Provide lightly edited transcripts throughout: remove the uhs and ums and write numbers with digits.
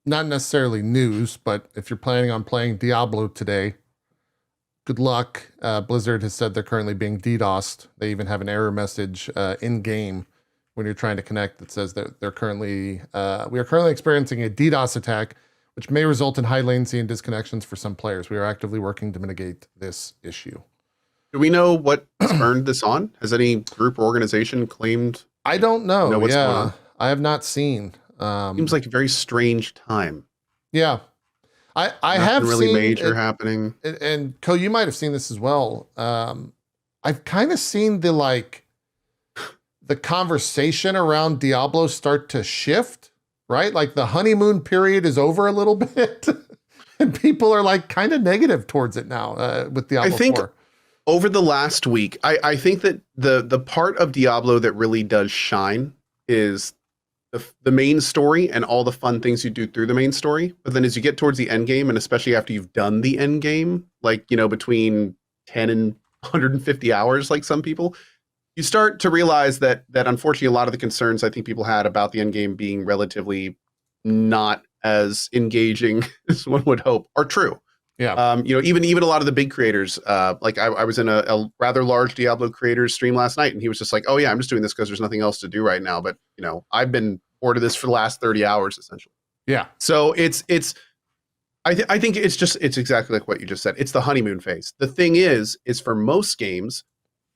not necessarily news, but if you're planning on playing Diablo today, good luck. Blizzard has said they're currently being DDoSed. They even have an error message in game when you're trying to connect that says that we are currently experiencing a DDoS attack, which may result in high latency and disconnections for some players. We are actively working to mitigate this issue. Do we know what earned this on? Has any group or organization claimed? I don't know. What's going on? I have not seen. Seems like a very strange time. Yeah. I have really seen major it, happening. And Co, you might have seen this as well. I've kind of seen the conversation around Diablo start to shift, right? Like the honeymoon period is over a little bit and people are like kind of negative towards it now with Diablo 4. I think over the last week, I think that the part of Diablo that really does shine is the main story and all the fun things you do through the main story. But then as you get towards the end game, and especially after you've done the end game, like, between 10 and 150 hours, like some people, you start to realize that unfortunately a lot of the concerns I think people had about the end game being relatively not as engaging as one would hope are true. Yeah. Even a lot of the big creators, like I was in a rather large Diablo creators stream last night, and he was just like, "Oh yeah, I'm just doing this because there's nothing else to do right now." But I've been bored of this for the last 30 hours essentially. Yeah. So I think it's exactly like what you just said. It's the honeymoon phase. The thing is for most games,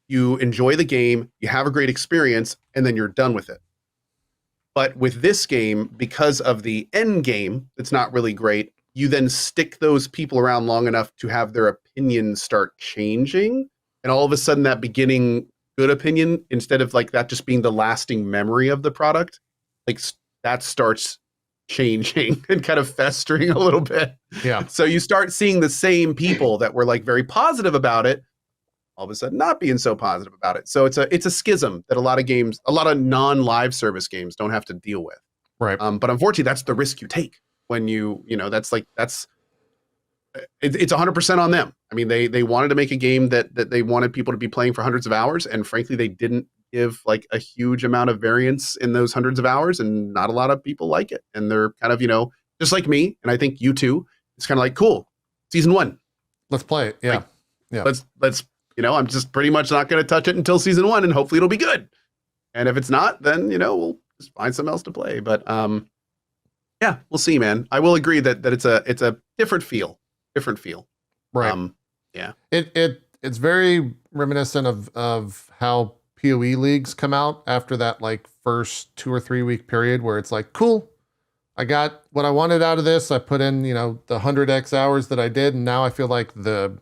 you enjoy the game, you have a great experience, and then you're done with it. But with this game, because of the end game, it's not really great. You then stick those people around long enough to have their opinions start changing. And all of a sudden that beginning good opinion, instead of like that just being the lasting memory of the product, like that starts changing and kind of festering a little bit. Yeah. So you start seeing the same people that were like very positive about it, all of a sudden not being so positive about it. So it's a schism that a lot of non-live service games don't have to deal with. Right. But unfortunately, that's the risk you take when it's 100% on them. I mean, they wanted to make a game that they wanted people to be playing for hundreds of hours. And frankly, they didn't give like a huge amount of variance in those hundreds of hours, and not a lot of people like it. And they're kind of, just like me. And I think you too, it's kind of like, cool, season 1. Let's play it. Yeah. Like, yeah. Let's, I'm just pretty much not going to touch it until season 1, and hopefully it'll be good. And if it's not, then, we'll just find something else to play. But, yeah, we'll see, man. I will agree that it's a different feel. Right. Yeah. It's very reminiscent of how PoE leagues come out after that like first 2 or 3 week period where it's like, cool, I got what I wanted out of this. I put in, the 100x hours that I did, and now I feel like the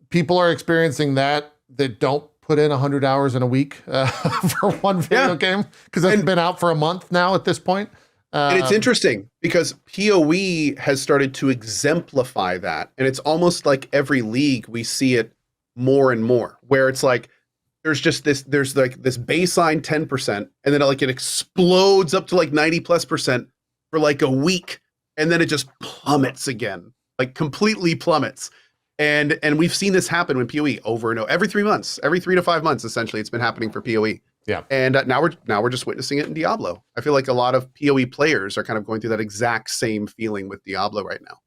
people are experiencing that don't put in 100 hours in a week for one video game, because it's been out for a month now at this point. And it's interesting because PoE has started to exemplify that. And it's almost like every league, we see it more and more, where it's like, there's like this baseline 10%, and then it explodes up to like 90+% for like a week. And then it just plummets again, like completely plummets. And we've seen this happen with PoE over and over, every 3 months, every 3 to 5 months, essentially, it's been happening for PoE. Yeah. And now we're just witnessing it in Diablo. I feel like a lot of PoE players are kind of going through that exact same feeling with Diablo right now.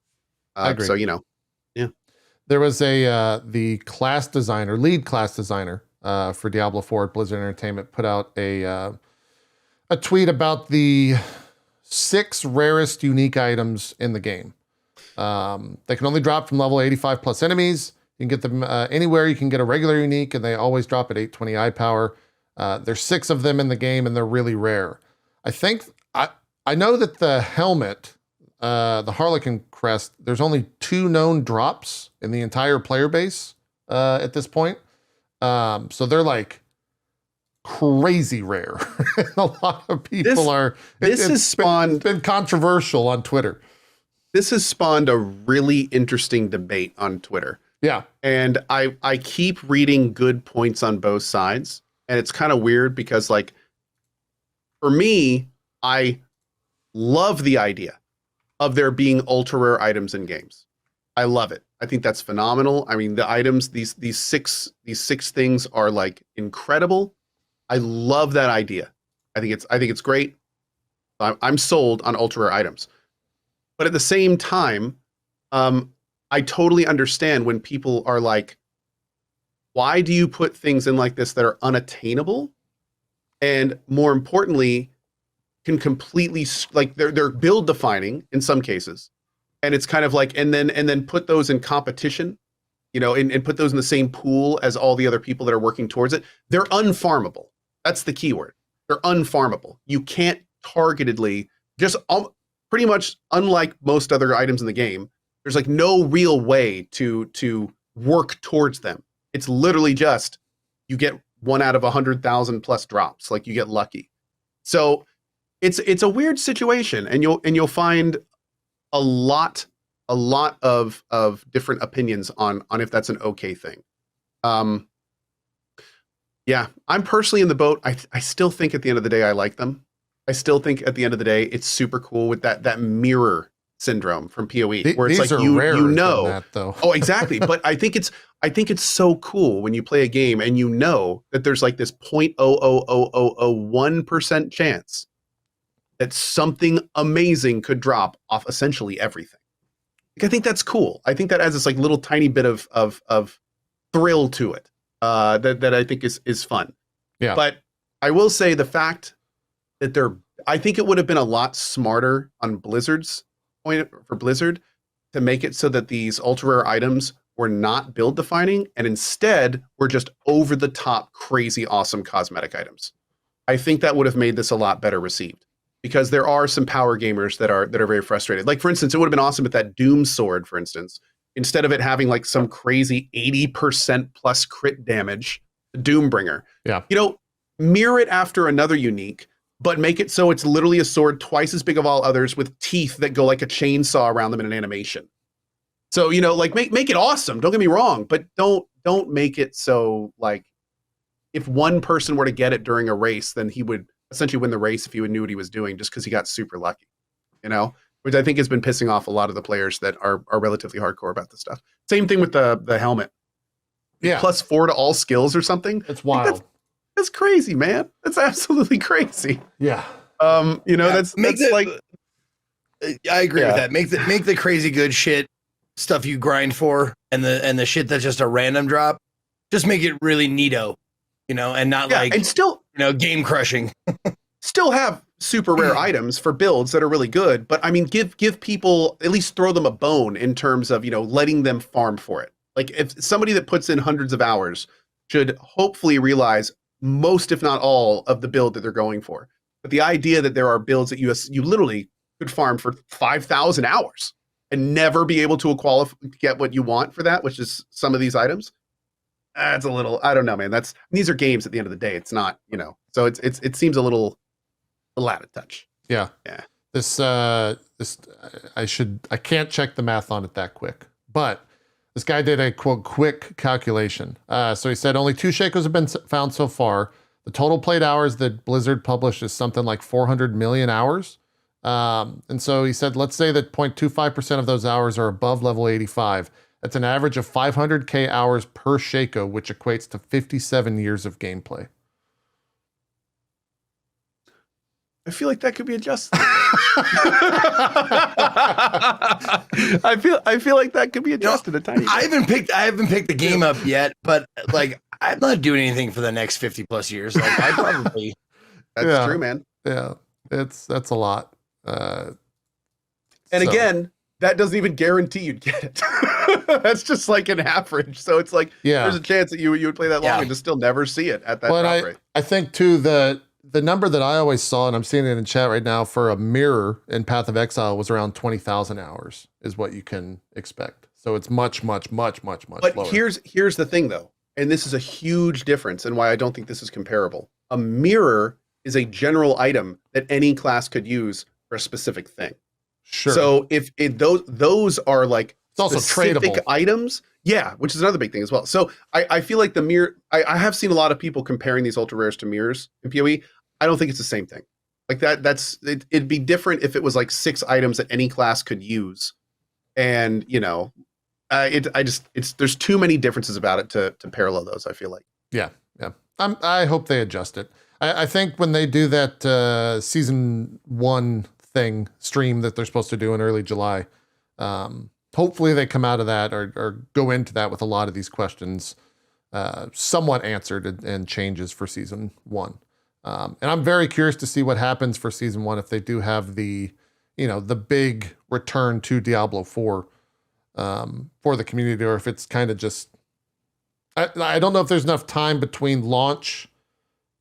I agree. So, yeah. There was the lead class designer for Diablo 4 at Blizzard Entertainment put out a tweet about the 6 rarest unique items in the game. They can only drop from level 85 plus enemies. You can get them anywhere. You can get a regular unique, and they always drop at 820 eye power. There's 6 of them in the game, and they're really rare. I know that the helmet, the Harlequin crest, there's only 2 known drops in the entire player base at this point. So they're like crazy rare. A lot of people it's been controversial on Twitter. This has spawned a really interesting debate on Twitter. Yeah. And I keep reading good points on both sides. And it's kind of weird because, like, for me, I love the idea of there being ultra rare items in games. I love it. I think that's phenomenal. I mean, the items, these six things are like incredible. I love that idea. I think it's great. I'm sold on ultra rare items. But at the same time, I totally understand when people are like, why do you put things in like this that are unattainable? And more importantly, can completely, like, they're build defining in some cases. And it's kind of like, and then put those in competition, you know, and put those in the same pool as all the other people that are working towards it. They're unfarmable. That's the key word. They're unfarmable. You can't targetedly, just pretty much unlike most other items in the game, there's like no real way to work towards them. It's literally just, you get 1 out of 100,000 plus drops, like you get lucky. So it's a weird situation, and you'll find a lot of different opinions on if that's an okay thing. Yeah, I'm personally in the boat. I still think at the end of the day, I like them. I still think at the end of the day, it's super cool with that mirror syndrome from PoE, where it's like you know that, though. Oh, exactly. But I think it's so cool when you play a game and you know that there's like this 0.00001% chance that something amazing could drop off essentially everything. Like, I think that's cool. I think that adds this like little tiny bit of thrill to it, that I think is fun. Yeah. But I will say the fact that I think it would have been a lot smarter on Blizzard's point, for Blizzard, to make it so that these ultra rare items were not build defining and instead were just over the top, crazy, awesome cosmetic items. I think that would have made this a lot better received, because there are some power gamers that are very frustrated. Like, for instance, it would have been awesome if that Doom sword, for instance, instead of it having like some crazy 80% plus crit damage, the Doombringer, yeah, you know, mirror it after another unique, but make it so it's literally a sword twice as big of all others with teeth that go like a chainsaw around them in an animation. So, you know, like make it awesome. Don't get me wrong, but don't make it so like if one person were to get it during a race, then he would essentially win the race if he knew what he was doing just because he got super lucky, you know, which I think has been pissing off a lot of the players that are relatively hardcore about this stuff. Same thing with the helmet. Yeah. +4 to all skills or something. It's wild. That's crazy, man. That's absolutely crazy. Yeah. You know, that's like, I agree with that. Make the crazy good shit stuff you grind for, and the shit that's just a random drop. Just make it really neato, you know, and not like, and still, you know, game crushing. Still have super rare items for builds that are really good, but I mean, give people, at least throw them a bone in terms of, you know, letting them farm for it. Like, if somebody that puts in hundreds of hours should hopefully realize most, if not all, of the build that they're going for. But the idea that there are builds that you literally could farm for 5,000 hours and never be able to get what you want for that, which is some of these items, that's a little, I don't know, man. These are games at the end of the day. It's not, you know, so it seems a little out of touch. Yeah. Yeah. I can't check the math on it that quick, but this guy did a quote quick calculation. So he said only 2 Shakos have been found so far. The total played hours that Blizzard published is something like 400 million hours. And so he said, let's say that 0.25% of those hours are above level 85. That's an average of 500K hours per Shako, which equates to 57 years of gameplay. I feel like that could be adjusted. I feel like that could be adjusted a tiny bit. I haven't picked the game up yet, but like, I'm not doing anything for the next 50 plus years. Like, I probably. That's true, man. Yeah, that's a lot. Again, that doesn't even guarantee you'd get it. That's just like an average. So it's like, there's a chance that you would play that long and just still never see it at that drop rate. I think too, the number that I always saw, and I'm seeing it in chat right now, for a mirror in Path of Exile was around 20,000 hours is what you can expect. So it's much lower. But here's the thing though, and this is a huge difference and why I don't think this is comparable. A mirror is a general item that any class could use for a specific thing. Sure. So if those are like it's also specific tradable items, yeah, which is another big thing as well. So I feel like the mirror, I have seen a lot of people comparing these ultra rares to mirrors in PoE. I don't think it's the same thing. Like it'd be different if it was like 6 items that any class could use. And, you know, there's too many differences about it to parallel those, I feel like. Yeah. I hope they adjust it. I think when they do that season 1 stream that they're supposed to do in early July. Hopefully they come out of that or go into that with a lot of these questions somewhat answered and changes for season 1. And I'm very curious to see what happens for season 1 if they do have the big return to Diablo 4 for the community, or if it's kind of just, I don't know if there's enough time between launch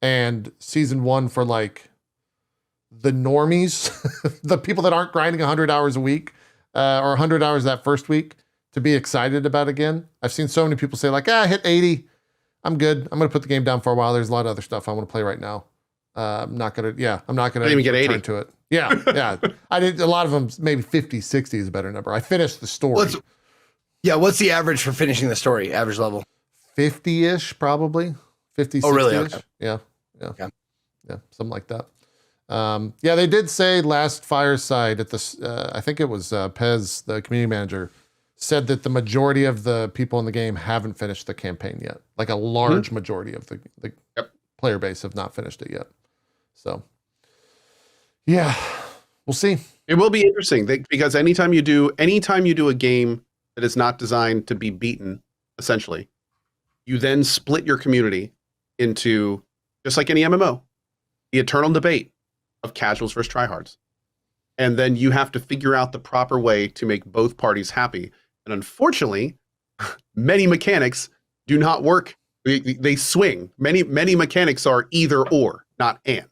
and season 1 for like the normies, the people that aren't grinding 100 hours a week or 100 hours that first week to be excited about again. I've seen so many people say like, I hit 80. I'm good. I'm going to put the game down for a while. There's a lot of other stuff I want to play right now. I'm not going to even get 80 to it. Yeah. I did. A lot of them, maybe 50, 60 is a better number. I finished the story. What's the average for finishing the story? Average level? 50-ish, probably. 50, 60-ish. Oh, really? Okay. Yeah. Something like that. They did say last Fireside at the, I think it was Pez, the community manager, said that the majority of the people in the game haven't finished the campaign yet. Like a large majority of the player base have not finished it yet. So, yeah, we'll see. It will be interesting because anytime you do a game that is not designed to be beaten, essentially, you then split your community into, just like any MMO, the eternal debate of casuals versus tryhards. And then you have to figure out the proper way to make both parties happy. And unfortunately, many mechanics do not work. They swing. Many mechanics are either or, not and.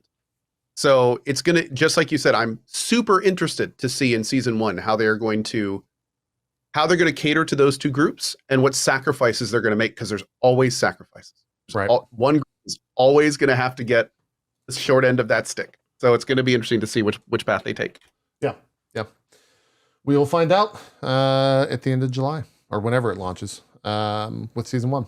So it's going to, just like you said, I'm super interested to see in season 1 how they're going to cater to those two groups and what sacrifices they're going to make, because there's always sacrifices. Right. One group is always going to have to get the short end of that stick. So it's going to be interesting to see which path they take. Yeah. We will find out at the end of July or whenever it launches with season 1.